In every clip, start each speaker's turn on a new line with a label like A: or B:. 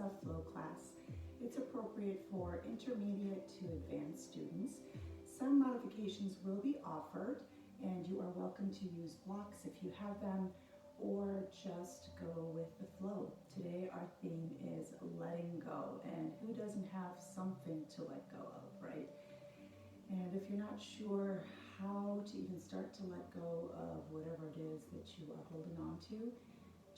A: Vinyasa Flow class. It's appropriate for intermediate to advanced students. Some modifications will be offered, and you are welcome to use blocks if you have them, or just go with the flow. Today our theme is letting go, and who doesn't have something to let go of, right? And if you're not sure how to even start to let go of whatever it is that you are holding on to,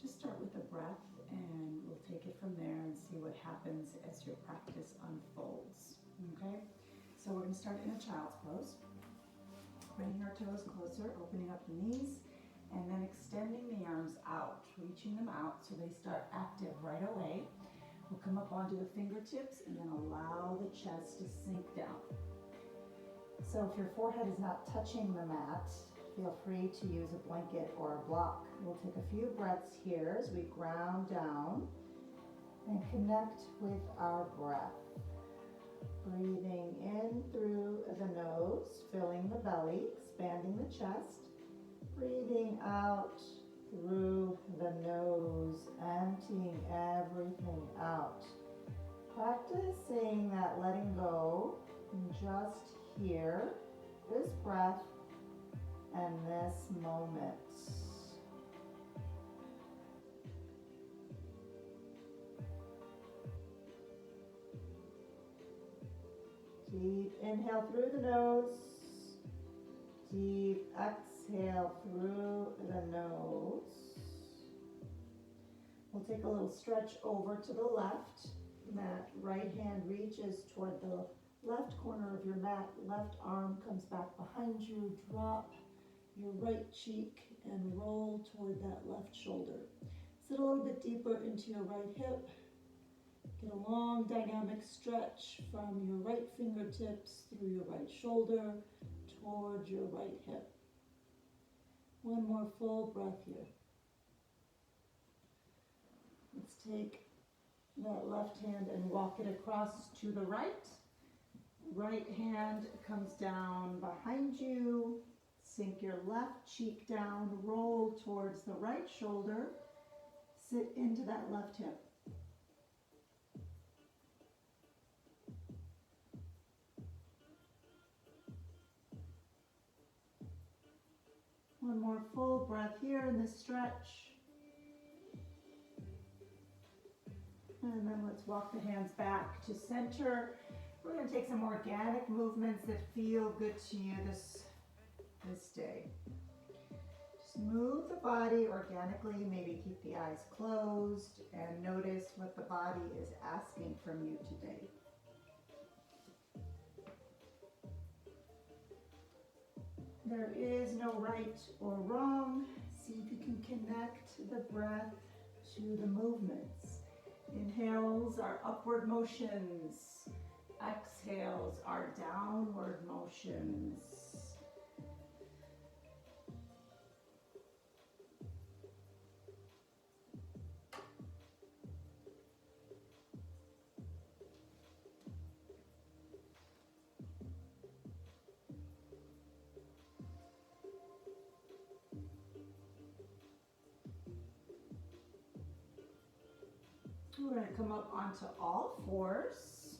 A: just start with a breath and we'll take it from there and see what happens as your practice unfolds. Okay? So we're going to start in a child's pose. Bringing our toes closer, opening up the knees, and then extending the arms out, reaching them out so they start active right away. We'll come up onto the fingertips and then allow the chest to sink down. So if your forehead is not touching the mat, feel free to use a blanket or a block. We'll take a few breaths here as we ground down and connect with our breath. Breathing in through the nose, filling the belly, expanding the chest. Breathing out through the nose, emptying everything out. Practicing that letting go just here, this breath and this moment. Deep inhale through the nose. Deep exhale through the nose. We'll take a little stretch over to the left. That right hand reaches toward the left corner of your mat. Left arm comes back behind you. Drop your right cheek and roll toward that left shoulder. Sit a little bit deeper into your right hip. Get a long dynamic stretch from your right fingertips through your right shoulder toward your right hip. One more full breath here. Let's take that left hand and walk it across to the right. Right hand comes down behind you. Sink your left cheek down, roll towards the right shoulder. Sit into that left hip. One more full breath here in this stretch. And then let's walk the hands back to center. We're going to take some organic movements that feel good to you this day. Just move the body organically, maybe keep the eyes closed, and notice what the body is asking from you today. There is no right or wrong. See if you can connect the breath to the movements. Inhales are upward motions. Exhales are downward motions. We're going to come up onto all fours,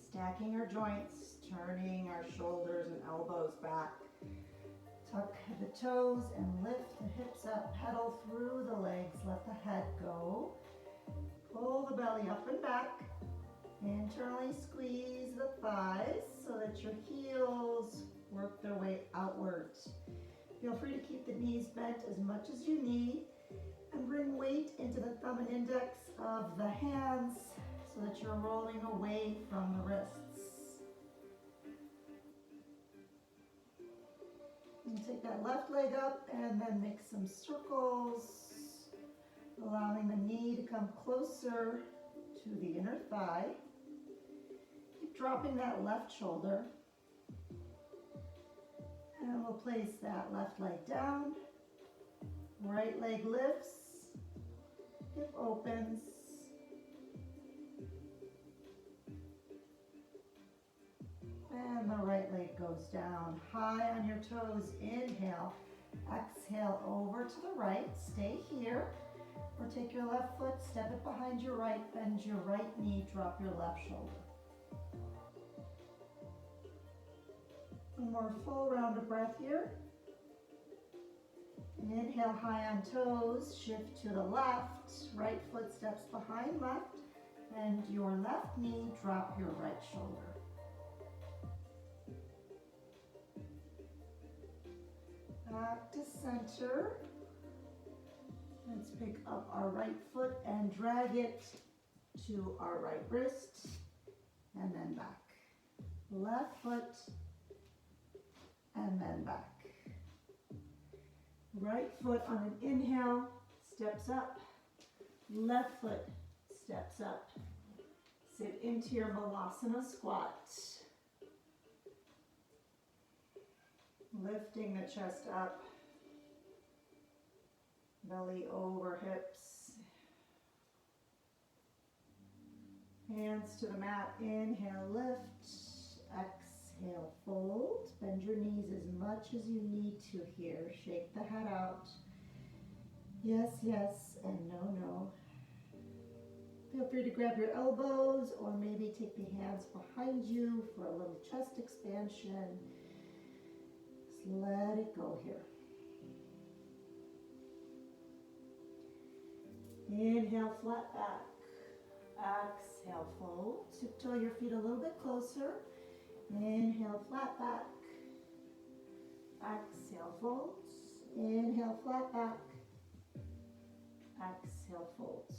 A: stacking our joints, turning our shoulders and elbows back. Tuck the toes and lift the hips up, pedal through the legs, let the head go. Pull the belly up and back. Internally squeeze the thighs so that your heels work their way outwards. Feel free to keep the knees bent as much as you need. And bring weight into the thumb and index of the hands so that you're rolling away from the wrists. And take that left leg up and then make some circles, allowing the knee to come closer to the inner thigh. Keep dropping that left shoulder. And we'll place that left leg down. Right leg lifts. Hip opens. And the right leg goes down. High on your toes. Inhale. Exhale over to the right. Stay here.
B: Or take your left foot, step it behind your right, bend your right knee, drop your left shoulder. One more full round of breath here. Inhale high on toes, shift to the left, right foot steps behind left, bend your left knee, drop your right shoulder. Back to center. Let's pick up our right foot and drag it to our right wrist, and then back. Left foot, and then back. Right foot on an inhale, steps up. Left foot steps up. Sit into your Malasana squat. Lifting the chest up. Belly over hips. Hands to the mat. Inhale, lift. Exhale, fold. Bend your knees as much as you need to here. Shake the head out. Yes, yes, and no, no. Feel free to grab your elbows or maybe take the hands behind you for a little chest expansion. Just let it go here. Inhale, flat back. Exhale, fold. Tiptoe your feet a little bit closer. Inhale, flat back. Exhale, fold. Inhale, flat back. Exhale, fold.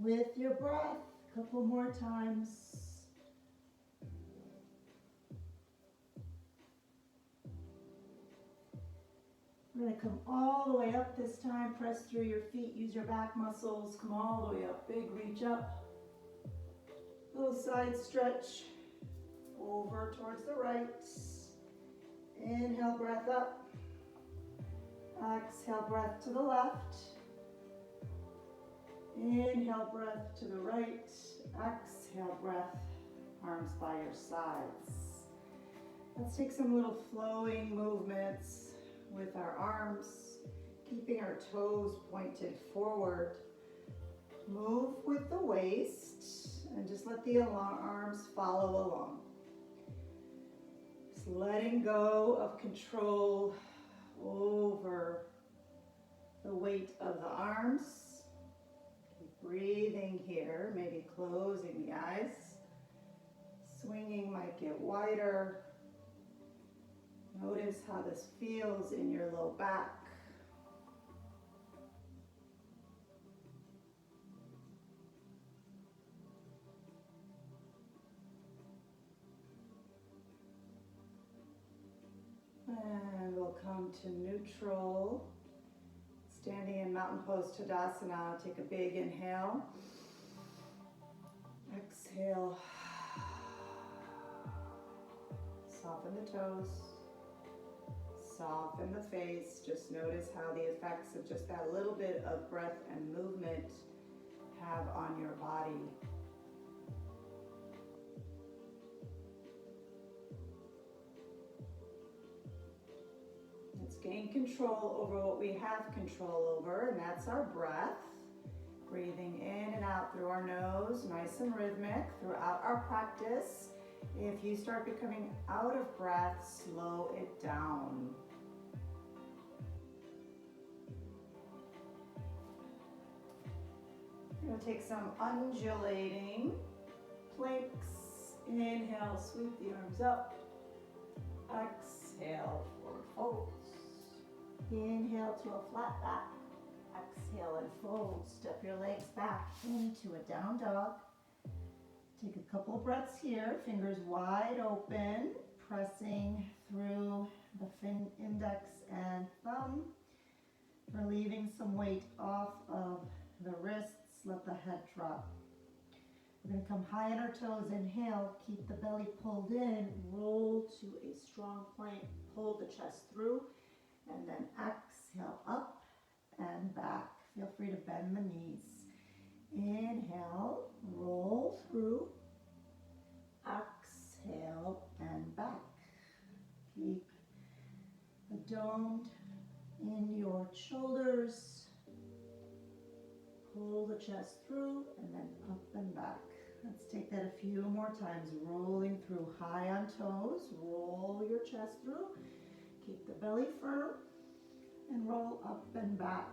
B: With your breath, a couple more times. We're going to come all the way up this time. Press through your feet. Use your back muscles. Come all the way up. Big reach up. Little side stretch. Over towards the right. Inhale, breath up. Exhale, breath to the left. Inhale, breath to the right. Exhale, breath, arms by your sides. Let's take some little flowing movements with our arms, keeping our toes pointed forward. Move with the waist and just let the arms follow along. Just letting go of control over the weight of the arms. Keep breathing here, maybe closing the eyes. Swinging might get wider. Notice how this feels in your low back. And we'll come to neutral. Standing in mountain pose Tadasana. Take a big inhale. Exhale. Soften the toes. Soften the face. Just notice how the effects of just that little bit of breath and movement have on your body. Let's gain control over what we have control over, and that's our breath. Breathing in and out through our nose, nice and rhythmic throughout our practice. If you start becoming out of breath, slow it down. We're going to take some undulating planks. Inhale, sweep the arms up. Exhale, forward folds. Inhale to a flat back. Exhale and fold. Step your legs back into a down dog. Take a couple of breaths here. Fingers wide open. Pressing through the index and thumb. Relieving some weight off of the wrists. Let the head drop. We're going to come high on our toes. Inhale. Keep the belly pulled in. Roll to a strong plank. Pull the chest through. And then exhale up and back. Feel free to bend the knees. Inhale, roll through. Exhale and back. Keep the dome in your shoulders. pull the chest through, and then up and back. Let's take that a few more times. Rolling through, high on toes. Roll your chest through. Keep the belly firm and roll up and back.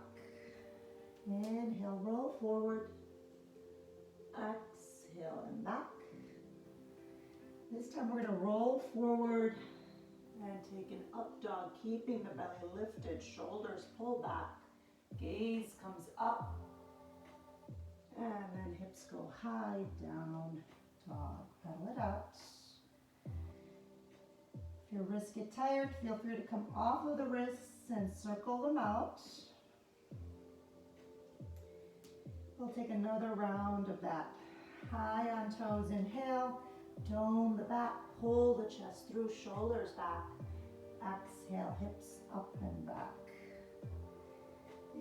B: Inhale, roll forward. Exhale and back. This time we're going to roll forward and take an up dog, keeping the belly lifted, shoulders pull back, gaze comes up, and then hips go high, down, dog. Pedal it out. If your wrists get tired, feel free to come off of the wrists and circle them out. We'll take another round of that. High on toes, inhale, dome the back, pull the chest through, shoulders back. Exhale, hips up and back.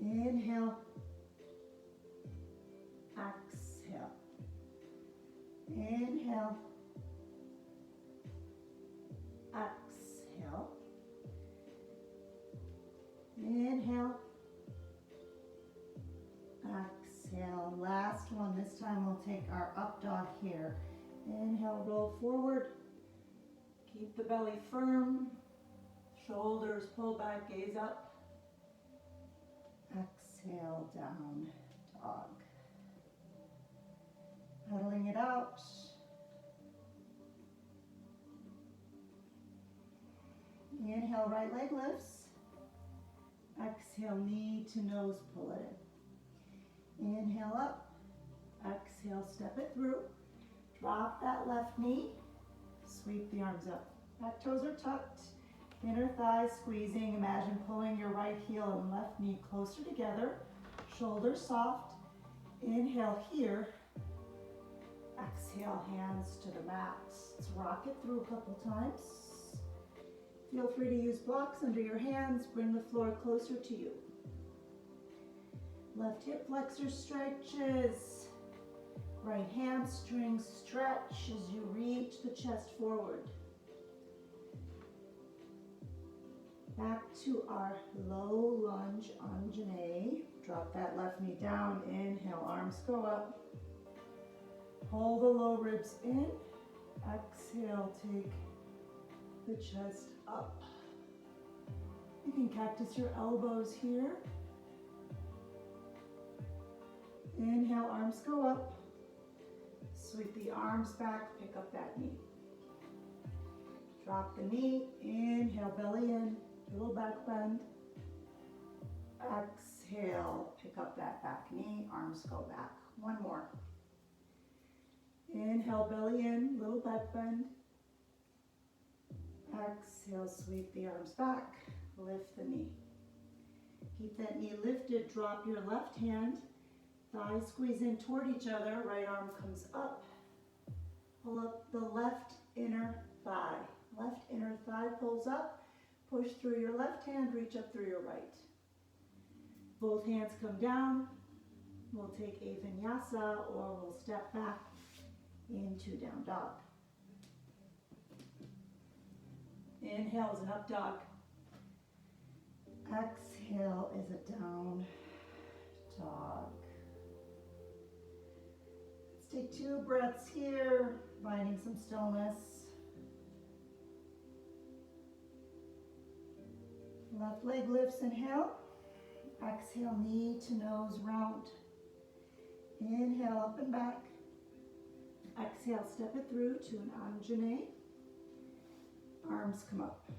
B: Inhale. Exhale. Inhale. Exhale. Inhale. Exhale. Last one. This time we'll take our up dog here. Inhale, roll forward. Keep the belly firm. Shoulders pull back, gaze up. Exhale, down, dog. Pedaling it out. Inhale, right leg lifts. Exhale, knee to nose, pull it in. Inhale up. Exhale, step it through. Drop that left knee. Sweep the arms up. Back toes are tucked. Inner thighs squeezing. Imagine pulling your right heel and left knee closer together. Shoulders soft. Inhale here. Exhale, hands to the mat. Let's rock it through a couple times. Feel free to use blocks under your hands. Bring the floor closer to you. Left hip flexor stretches. Right hamstring stretch as you reach the chest forward. Back to our low lunge Anjane. Drop that left knee down. Inhale, arms go up. Pull the low ribs in. Exhale, take the chest up. You can cactus your elbows here. Inhale, arms go up. Sweep the arms back, pick up that knee. Drop the knee, inhale, belly in, little back bend. Exhale, pick up that back knee, arms go back. One more. Inhale, belly in, little back bend. Exhale, sweep the arms back, lift the knee. Keep that knee lifted, drop your left hand. Thighs squeeze in toward each other, right arm comes up. Pull up the left inner thigh. Left inner thigh pulls up. Push through your left hand, reach up through your right. Both hands come down. We'll take a vinyasa or we'll step back into down dog. Inhale is an up dog. Exhale is a down dog. Take 2 breaths here, finding some stillness. Left leg lifts, inhale. Exhale, knee to nose round. Inhale, up and back. Exhale, step it through to an Anjane. Arms come up.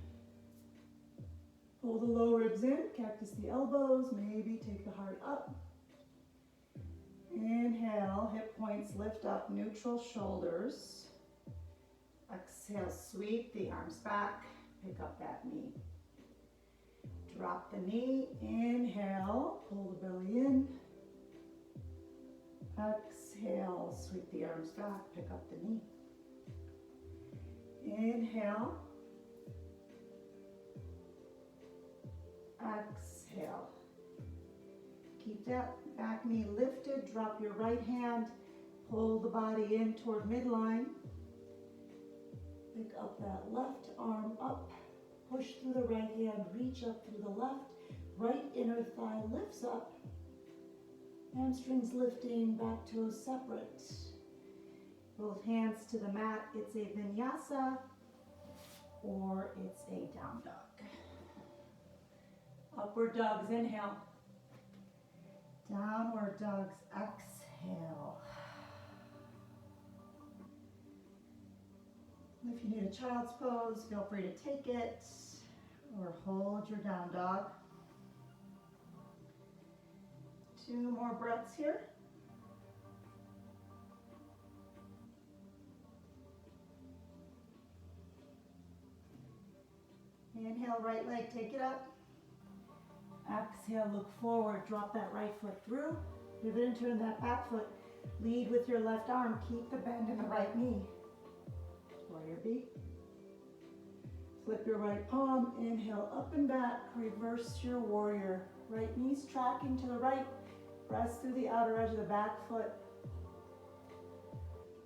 B: Pull the low ribs in, cactus the elbows, maybe take the heart up. Inhale, hip points lift up, neutral shoulders. Exhale, sweep the arms back, pick up that knee. Drop the knee, inhale, pull the belly in. Exhale, sweep the arms back, pick up the knee. Inhale. Exhale. Keep that back knee lifted, drop your right hand, pull the body in toward midline. Pick up that left arm up, push through the right hand, reach up through the left, right inner thigh lifts up. Hamstrings lifting, back toes separate. Both hands to the mat. It's a vinyasa or it's a down dog.
A: Upward dogs, inhale.
B: Downward dogs, exhale. If you need a child's pose, feel free to take it or hold your down dog. 2 more breaths here. Inhale, right leg, take it up. Exhale, look forward, drop that right foot through. Pivot and turn that back foot. Lead with your left arm, keep the bend in the right knee. Warrior B. Flip your right palm, inhale up and back, reverse your warrior. Right knee's tracking to the right, press through the outer edge of the back foot.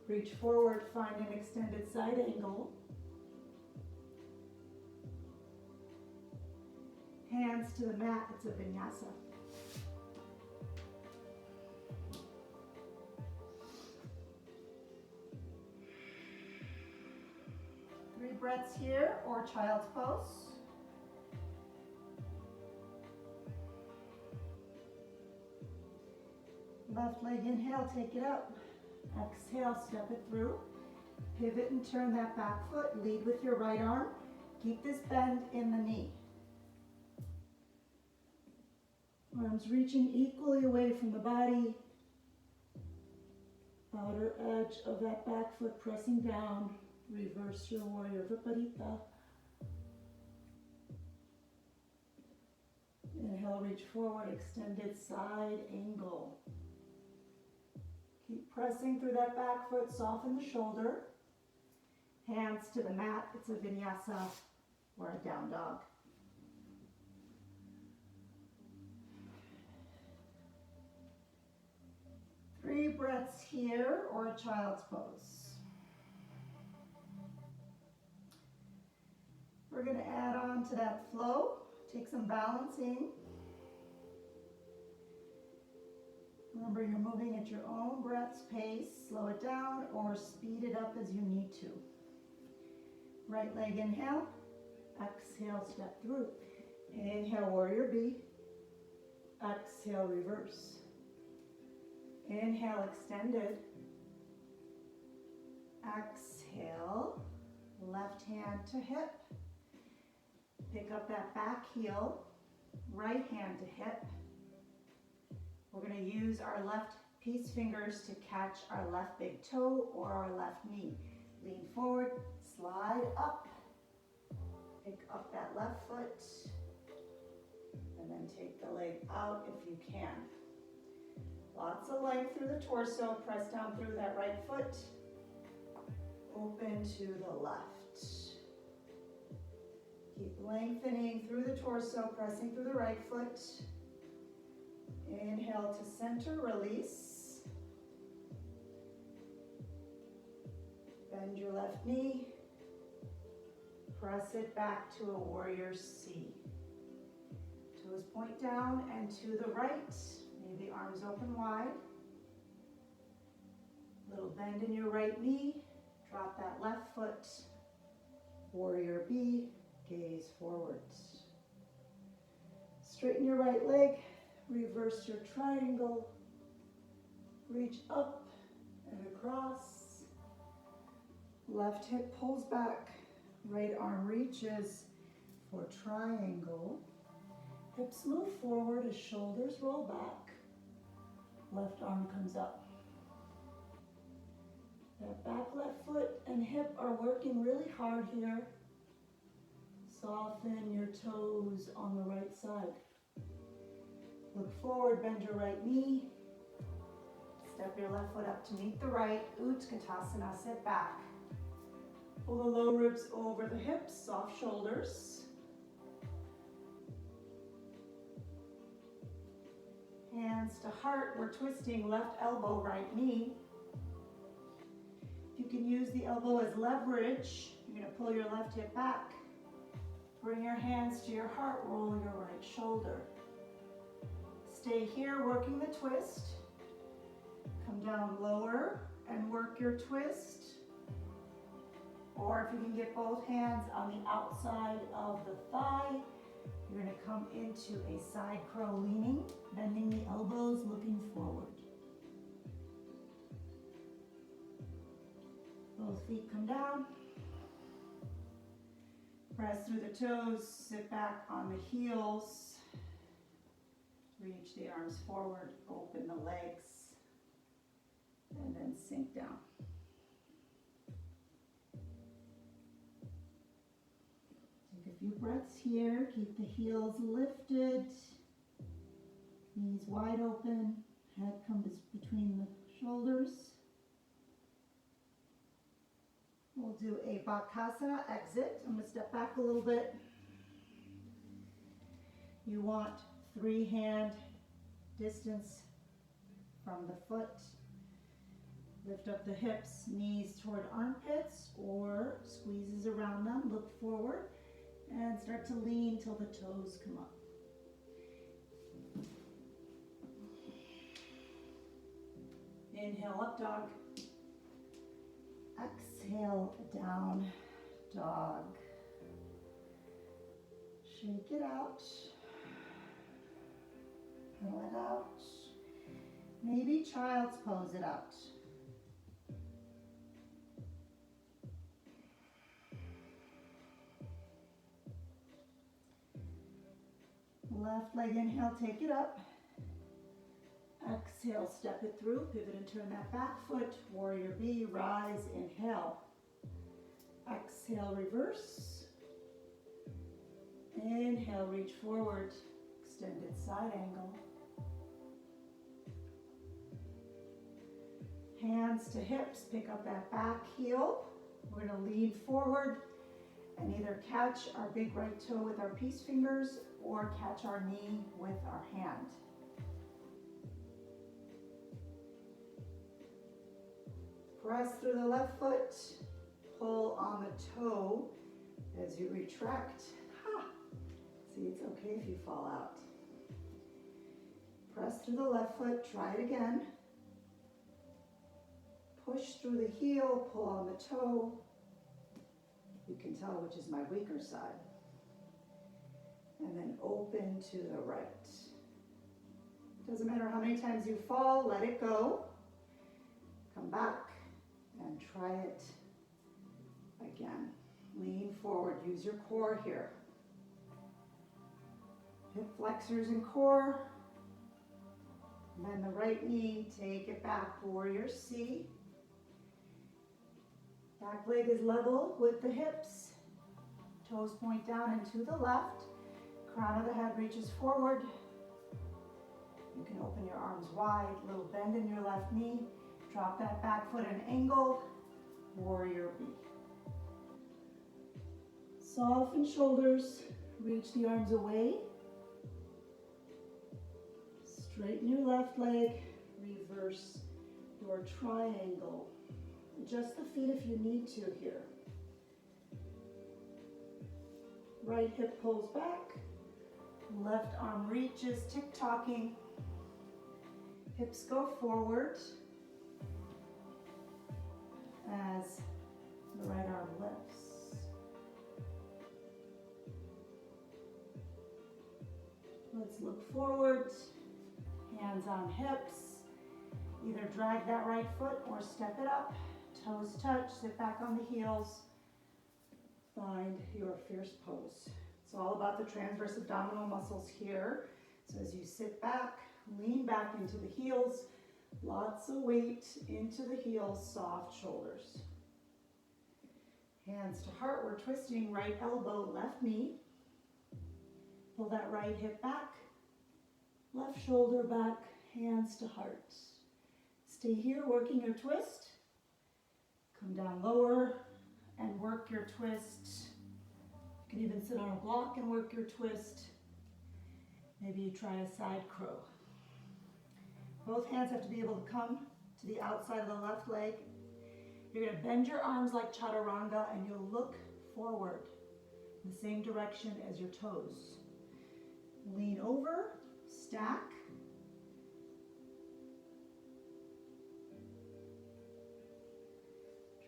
B: Reach forward, find an extended side angle. Hands to the mat, it's a vinyasa. Three breaths here, or child's pose. Left leg inhale, take it up. Exhale, step it through. Pivot and turn that back foot. Lead with your right arm. Keep this bend in the knee. Arms reaching equally away from the body. Outer edge of that back foot pressing down. Reverse your warrior viparita. Inhale, reach forward, extended side angle. Keep pressing through that back foot, soften the shoulder. Hands to the mat, it's a vinyasa or a down dog. Three breaths here, or a child's pose. We're going to add on to that flow, take some balancing. Remember, you're moving at your own breath's pace. Slow it down or speed it up as you need to. Right leg inhale, exhale, step through. Inhale, warrior B. Exhale, reverse. Inhale, extended. Exhale, left hand to hip. Pick up that back heel, right hand to hip. We're going to use our left peace fingers to catch our left big toe or our left knee. Lean forward, slide up. Pick up that left foot, and then take the leg out if you can. Lots of length through the torso. Press down through that right foot. Open to the left. Keep lengthening through the torso, pressing through the right foot. Inhale to center, release. Bend your left knee. Press it back to a warrior C. Toes point down and to the right. Maybe arms open wide. Little bend in your right knee. Drop that left foot. Warrior B. Gaze forwards. Straighten your right leg. Reverse your triangle. Reach up and across. Left hip pulls back. Right arm reaches for triangle. Hips move forward as shoulders roll back. Left arm comes up. That back left foot and hip are working really hard here. Soften your toes on the right side. Look forward, bend your right knee. Step your left foot up to meet the right. Utkatasana, sit back. Pull the low ribs over the hips, soft shoulders. Hands to heart, we're twisting left elbow, right knee. You can use the elbow as leverage. You're going to pull your left hip back. Bring your hands to your heart, roll your right shoulder. stay here working the twist. Come down lower and work your twist. Or if you can get both hands on the outside of the thigh, you're going to come into a side crow leaning, bending the elbows, looking forward. Both feet come down. Press through the toes, sit back on the heels. Reach the arms forward, open the legs, and then sink down. Take a few breaths here. Keep the heels lifted, knees wide open, head comes between the shoulders. We'll do a Bakasana exit. I'm going to step back a little bit. You want 3-hand distance from the foot. Lift up the hips, knees toward armpits or squeezes around them. Look forward and start to lean till the toes come up. Inhale, up dog. Exhale, down dog. Shake it out. Pedal it out. Maybe child's pose it out. Left leg inhale, take it up. Exhale, step it through, pivot and turn that back foot. Warrior B, rise, inhale. Exhale, reverse. Inhale, reach forward, extended side angle. Hands to hips, pick up that back heel. We're going to lean forward and either catch our big right toe with our peace fingers or catch our knee with our hand. Press through the left foot, pull on the toe as you retract. See, it's okay if you fall out. Press through the left foot, try it again. Push through the heel, pull on the toe. You can tell which is my weaker side. And then open to the right. Doesn't matter how many times you fall, let it go. Come back and try it again. Lean forward, use your core here. Hip flexors and core. Bend the right knee, take it back, warrior C. Back leg is level with the hips. Toes point down and to the left. Crown of the head reaches forward. You can open your arms wide, little bend in your left knee. Drop that back foot and angle, warrior B. Soften shoulders, reach the arms away. Straighten your left leg, reverse your triangle. Adjust the feet if you need to here. Right hip pulls back, left arm reaches, tick-tocking. Hips go forward as the right arm lifts. Let's look forward, hands on hips. Either drag that right foot or step it up. Toes touch, sit back on the heels. Find your fierce pose. It's all about the transverse abdominal muscles here. So as you sit back, lean back into the heels. Lots of weight into the heels, soft shoulders. Hands to heart, we're twisting right elbow, left knee. Pull that right hip back, left shoulder back, hands to heart. Stay here working your twist. Come down lower and work your twist. You can even sit on a block and work your twist. Maybe you try a side crow. Both hands have to be able to come to the outside of the left leg. You're going to bend your arms like chaturanga and you'll look forward in the same direction as your toes. Lean over, stack,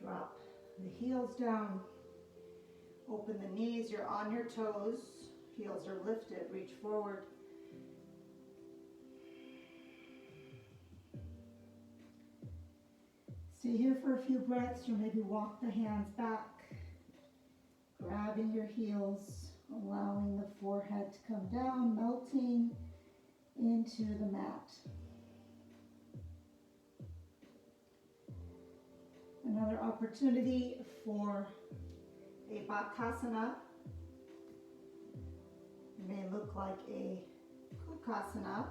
B: Drop the heels down. Open the knees, you're on your toes. Heels are lifted, reach forward. Stay here for a few breaths, or maybe walk the hands back, grabbing your heels, allowing the forehead to come down, melting into the mat. Another opportunity for a Bakasana. It may look like a Kukkasana.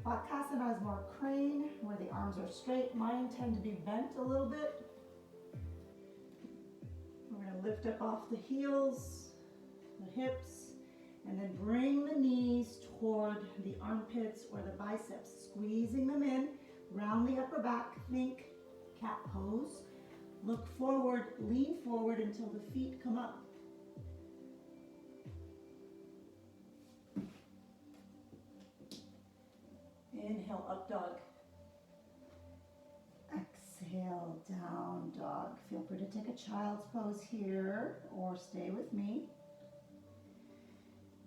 B: Bakasana is more crane, where the arms are straight. Mine tend to be bent a little bit. We're going to lift up off the heels, the hips, and then bring the knees toward the armpits or the biceps, squeezing them in, round the upper back. Think cat pose. Look forward, lean forward until the feet come up. Inhale, up dog. Exhale, down dog. Feel free to take a child's pose here or stay with me.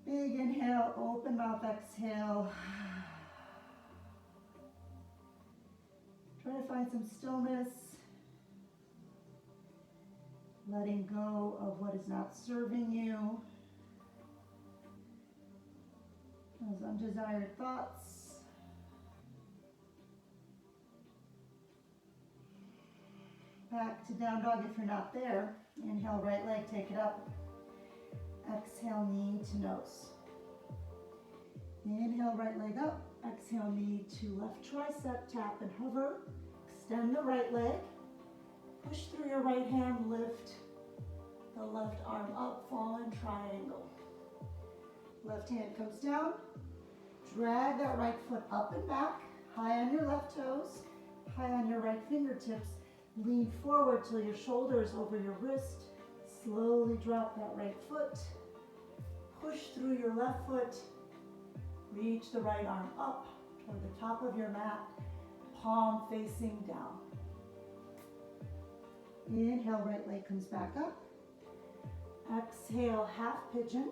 B: Big inhale, open mouth, exhale. Try to find some stillness. Letting go of what is not serving you. Those undesired thoughts. Back to down dog if you're not there. Inhale, right leg, take it up. Exhale, knee to nose. Inhale, right leg up. Exhale, knee to left tricep, tap and hover. Extend the right leg. Push through your right hand, lift the left arm up, fallen triangle. Left hand comes down. Drag that right foot up and back, high on your left toes, high on your right fingertips. Lean forward till your shoulder is over your wrist. Slowly drop that right foot. Push through your left foot. Reach the right arm up toward the top of your mat, palm facing down. Inhale, right leg comes back up. Exhale, half pigeon.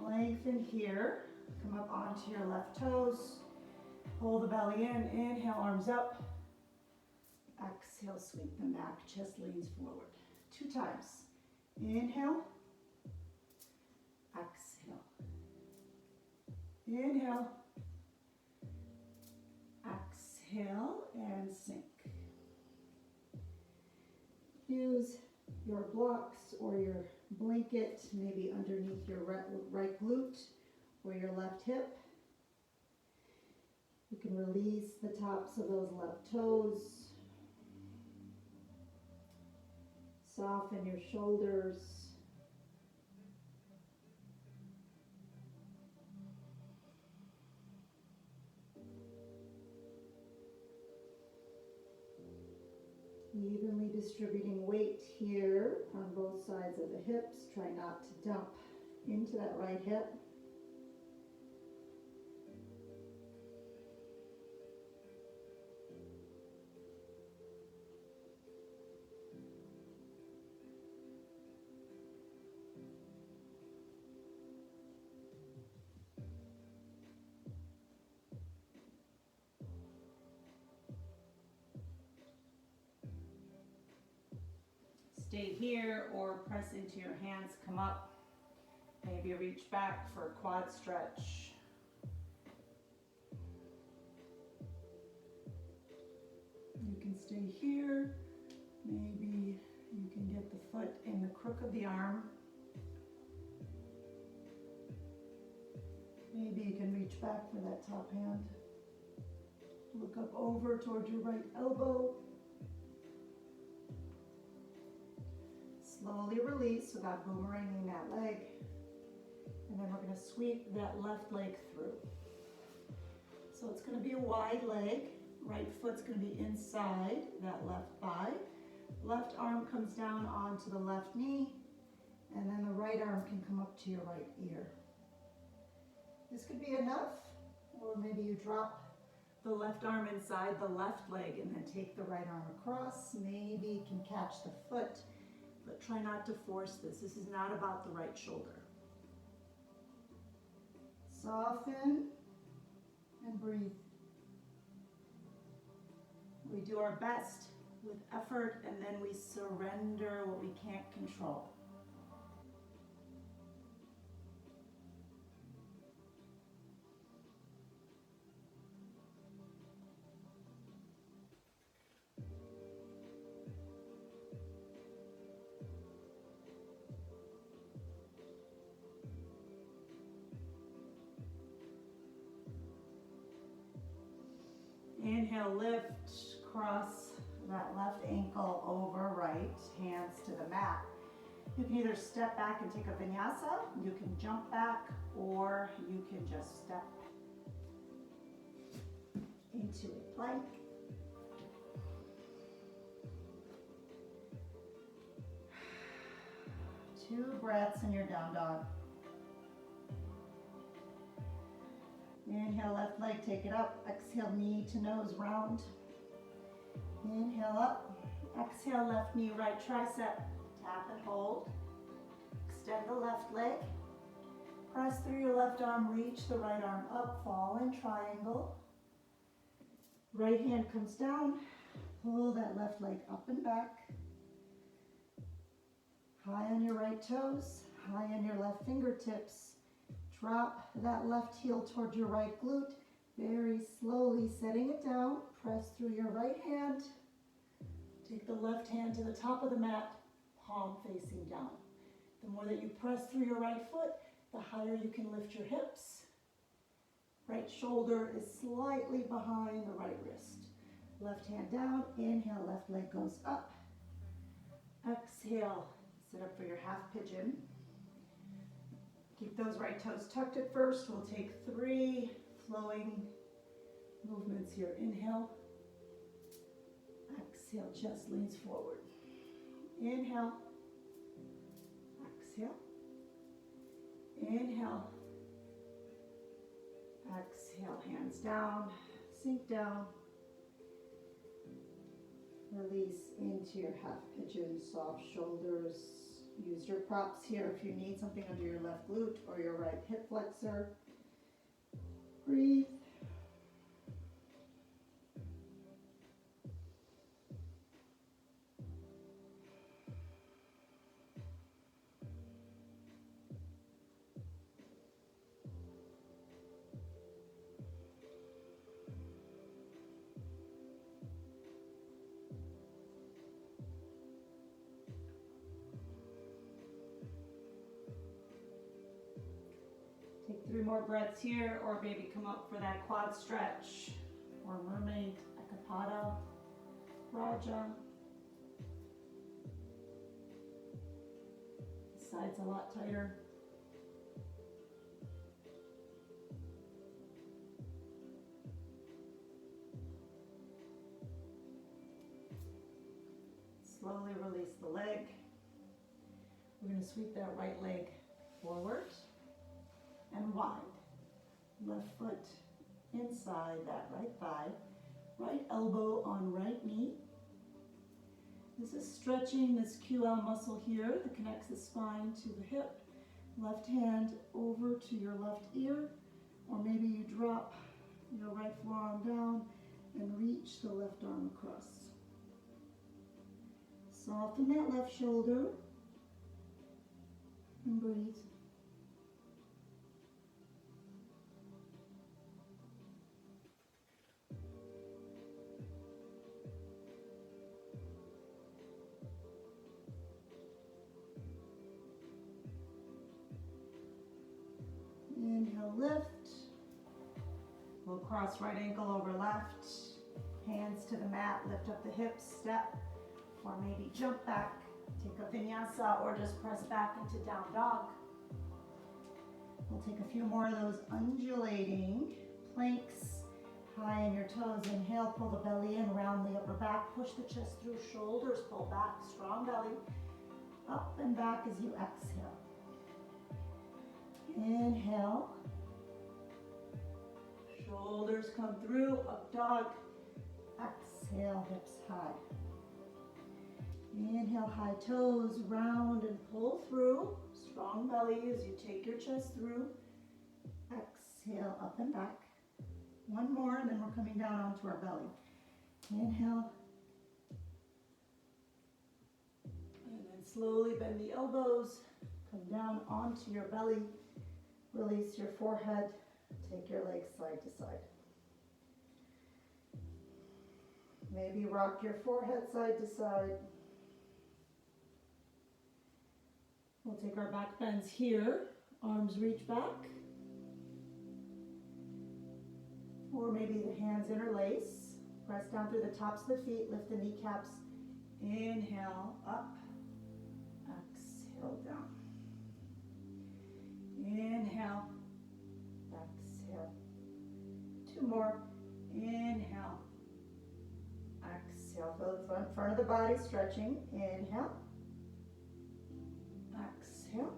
B: Lengthen here. Come up onto your left toes. Pull the belly in. Inhale, arms up. Exhale, sweep them back. Chest leans forward. 2 times. Inhale. Exhale. Inhale. Exhale and sink. Use your blocks or your blanket maybe underneath your right glute or your left hip. You can release the tops of those left toes. Soften your shoulders. Evenly distributing weight here on both sides of the hips. Try not to dump into that right hip. Stay here or press into your hands, come up. Maybe reach back for a quad stretch. You can stay here. Maybe you can get the foot in the crook of the arm. Maybe you can reach back for that top hand. Look up over towards your right elbow. Slowly release without boomeranging that leg. And then we're going to sweep that left leg through. So it's going to be a wide leg. Right foot's going to be inside that left thigh. Left arm comes down onto the left knee. And then the right arm can come up to your right ear. This could be enough. Or maybe you drop
A: the left arm inside the left leg and then take the right arm across. Maybe you can catch the foot, but try not to force this. This is not about the right shoulder. Soften and breathe. We do our best with effort and then we surrender what we can't control. Inhale, lift, cross that left ankle over right, hands to the mat. You can either step back and take a vinyasa, you can jump back, or you can just step into a plank. Two breaths in your down dog. Inhale, left leg, take it up. Exhale, knee to nose, round. Inhale up. Exhale, left knee, right tricep. Tap and hold. Extend the left leg. Press through your left arm, reach the right arm up, fall in triangle. Right hand comes down. Pull that left leg up and back. High on your right toes, high on your left fingertips. Drop that left heel toward your right glute, very slowly setting it down. Press through your right hand. Take the left hand to the top of the mat, palm facing down. The more that you press through your right foot, the higher you can lift your hips. Right shoulder is slightly behind the right wrist. Left hand down, inhale, left leg goes up. Exhale, sit up for your half pigeon. Keep those right toes tucked at first. We'll take 3 flowing movements here. Inhale. Exhale, chest leans forward. Inhale. Exhale. Inhale. Exhale, hands down, sink down. Release into your half pigeon, soft shoulders. Use your props here if you need something under your left glute or your right hip flexor. Breathe. Take 3 more breaths here, or maybe come up for that quad stretch, or mermaid, Ekapada, Raja. The side's a lot tighter. Slowly release the leg. We're going to sweep that right leg forward and wide. Left foot inside that right thigh. Right elbow on right knee. This is stretching this QL muscle here that connects the spine to the hip. Left hand over to your left ear, or maybe you drop your right forearm down and reach the left arm across. Soften that left shoulder and breathe. Inhale, lift. We'll cross right ankle over left. Hands to the mat, lift up the hips, step, or maybe jump back. Take a vinyasa or just press back into down dog. We'll take a few more of those undulating planks. High on your toes. Inhale, pull the belly in, round the upper back. Push the chest through, shoulders pull back, strong belly. Up and back as you exhale. Inhale.
B: Shoulders come through, up dog. Exhale, hips high. Inhale, high toes, round and pull through. Strong belly as you take your chest through. Exhale, up and back. One more, and then we're coming down onto our belly. Inhale. And then slowly bend the elbows. Come down onto your belly. Release your forehead. Take your legs side to side. Maybe rock your forehead side to side. We'll take our back bends here. Arms reach back. Or maybe the hands interlace. Press down through the tops of the feet. Lift the kneecaps. Inhale, up. Exhale, down. Inhale. Exhale. Two more. Inhale. Exhale. Feel the front of the body stretching. Inhale. Exhale.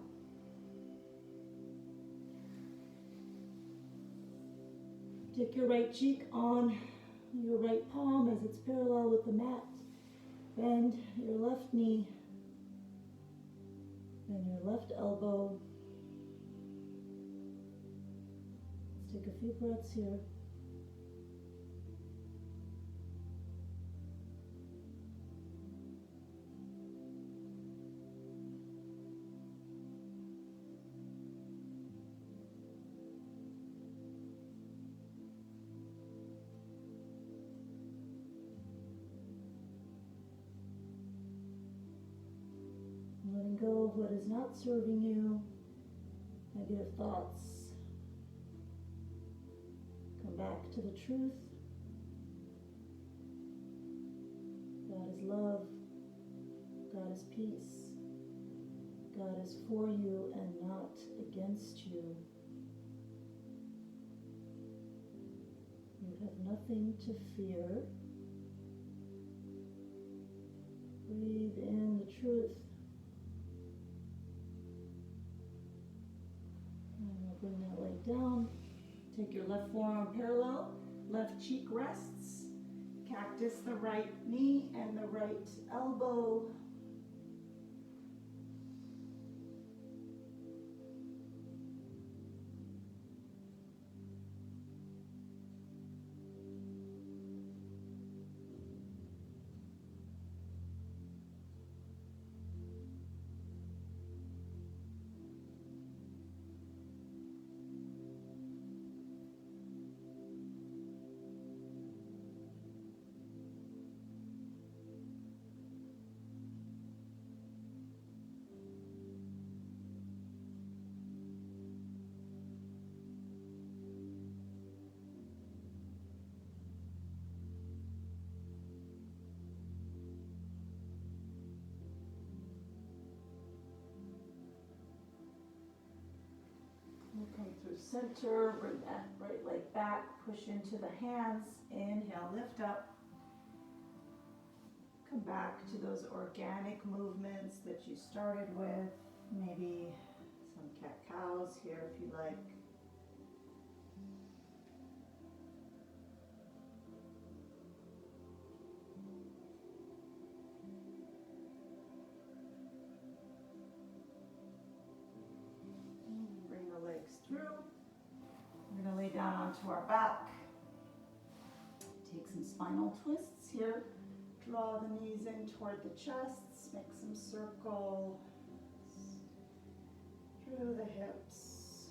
B: Take your right cheek on your right palm as it's parallel with the mat. Bend your left knee. Bend your left elbow. Let's take a few breaths here. Letting go of what is not serving you, negative thoughts. Come back to the truth. God is love. God is peace. God is for you and not against you. You have nothing to fear. Breathe in the truth. And we'll bring that leg down. Take your left forearm parallel, left cheek rests. Cactus the right knee and the right elbow. We'll come through center, bring that right leg back, push into the hands. Inhale, lift up. Come back to those organic movements that you started with. Maybe some cat-cows here if you like. Bring the legs through. We're going to lay down onto our back. Take some spinal twists here. Draw the knees in toward the chest. Make some circles through the hips.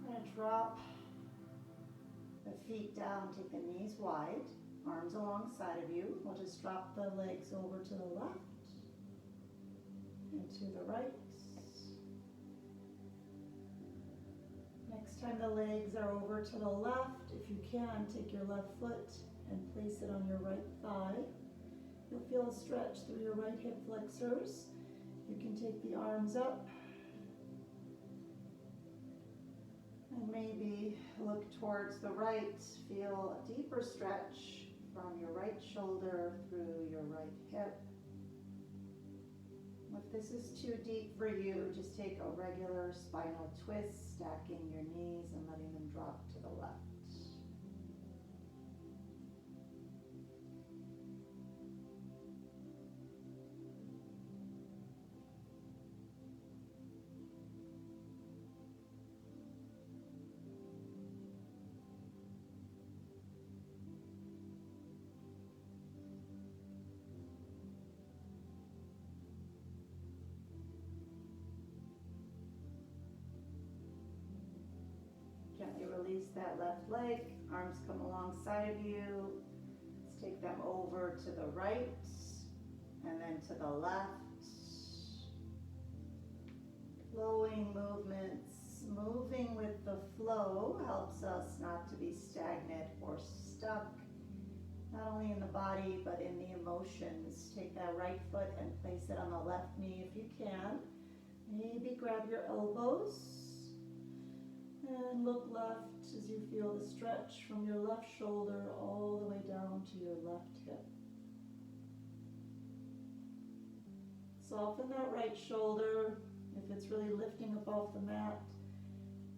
B: We're going to drop the feet down, take the knees wide, arms alongside of you. We'll just drop the legs over to the left and to the right. Next time the legs are over to the left, if you can, take your left foot and place it on your right thigh. You'll feel a stretch through your right hip flexors. You can take the arms up and maybe look towards the right. Feel a deeper stretch from your right shoulder through your right hip. If this is too deep for you, just take a regular spinal twist, stacking your knees and letting them drop to the left. Gently release that left leg. Arms come alongside of you. Let's take them over to the right and then to the left. Flowing movements. Moving with the flow helps us not to be stagnant or stuck, not only in the body but in the emotions. Take that right foot and place it on the left knee if you can. Maybe grab your elbows and look left as you feel the stretch from your left shoulder all the way down to your left hip. Soften that right shoulder. If it's really lifting up off the mat,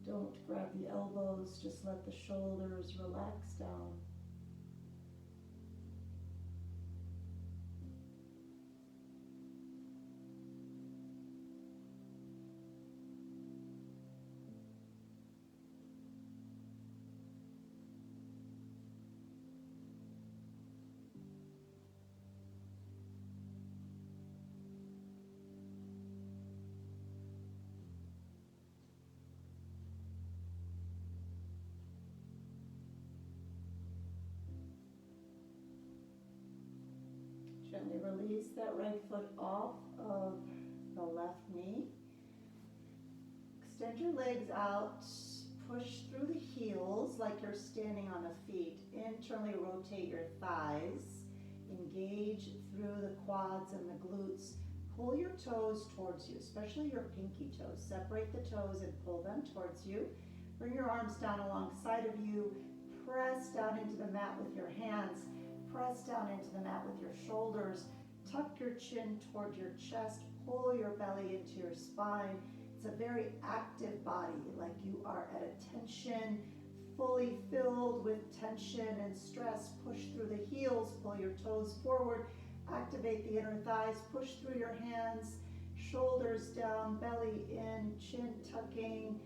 B: don't grab the elbows, just let the shoulders relax down. Gently release that right foot off of the left knee. Extend your legs out. Push through the heels like you're standing on the feet. Internally rotate your thighs. Engage through the quads and the glutes. Pull your toes towards you, especially your pinky toes. Separate the toes and pull them towards you. Bring your arms down alongside of you. Press down into the mat with your hands. Press down into the mat with your shoulders. Tuck your chin toward your chest. Pull your belly into your spine. It's a very active body, like you are at attention, fully filled with tension and stress. Push through the heels, pull your toes forward, activate the inner thighs, push through your hands, shoulders down, belly in, chin tucking.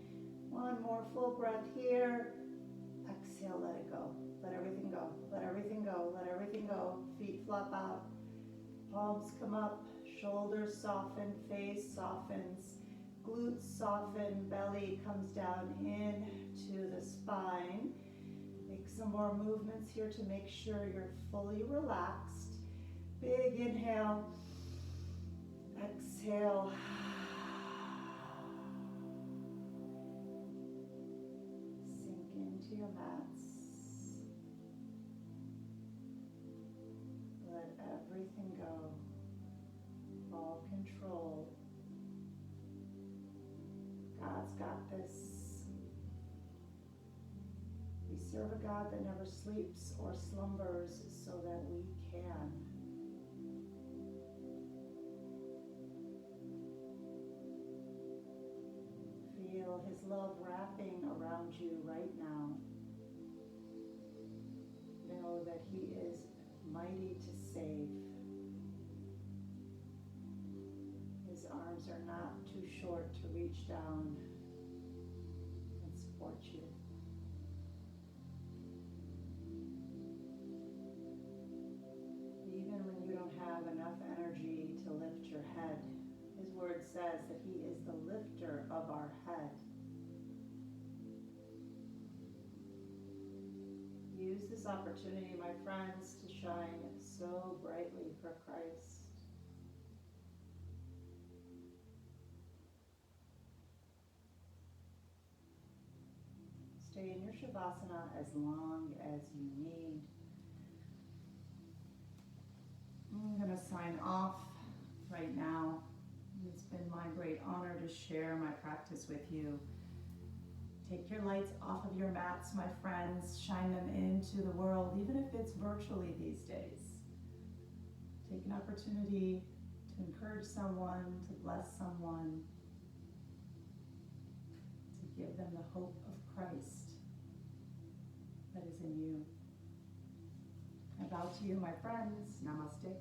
B: One more full breath here. Exhale, let it go. Let everything go. Let everything go. Let everything go. Feet flop out. Palms come up. Shoulders soften. Face softens. Glutes soften. Belly comes down into the spine. Make some more movements here to make sure you're fully relaxed. Big inhale. Exhale. Sink into your mats. Let everything go. All control. God's got this. We serve a God that never sleeps or slumbers so that we can. Feel His love wrapping around you right now. Know that He is mighty to save. His arms are not too short to reach down and support you. Even when you don't have enough energy to lift your head, His word says that He is the lifter of our head. Use this opportunity, my friends, to shine so brightly for Christ. Stay in your Shavasana as long as you need. I'm going to sign off right now. It's been my great honor to share my practice with you. Take your lights off of your mats, my friends. Shine them into the world, even if it's virtually these days. Take an opportunity
A: to encourage someone, to bless someone, to give them the hope of Christ that is in you. I bow to you, my friends. Namaste.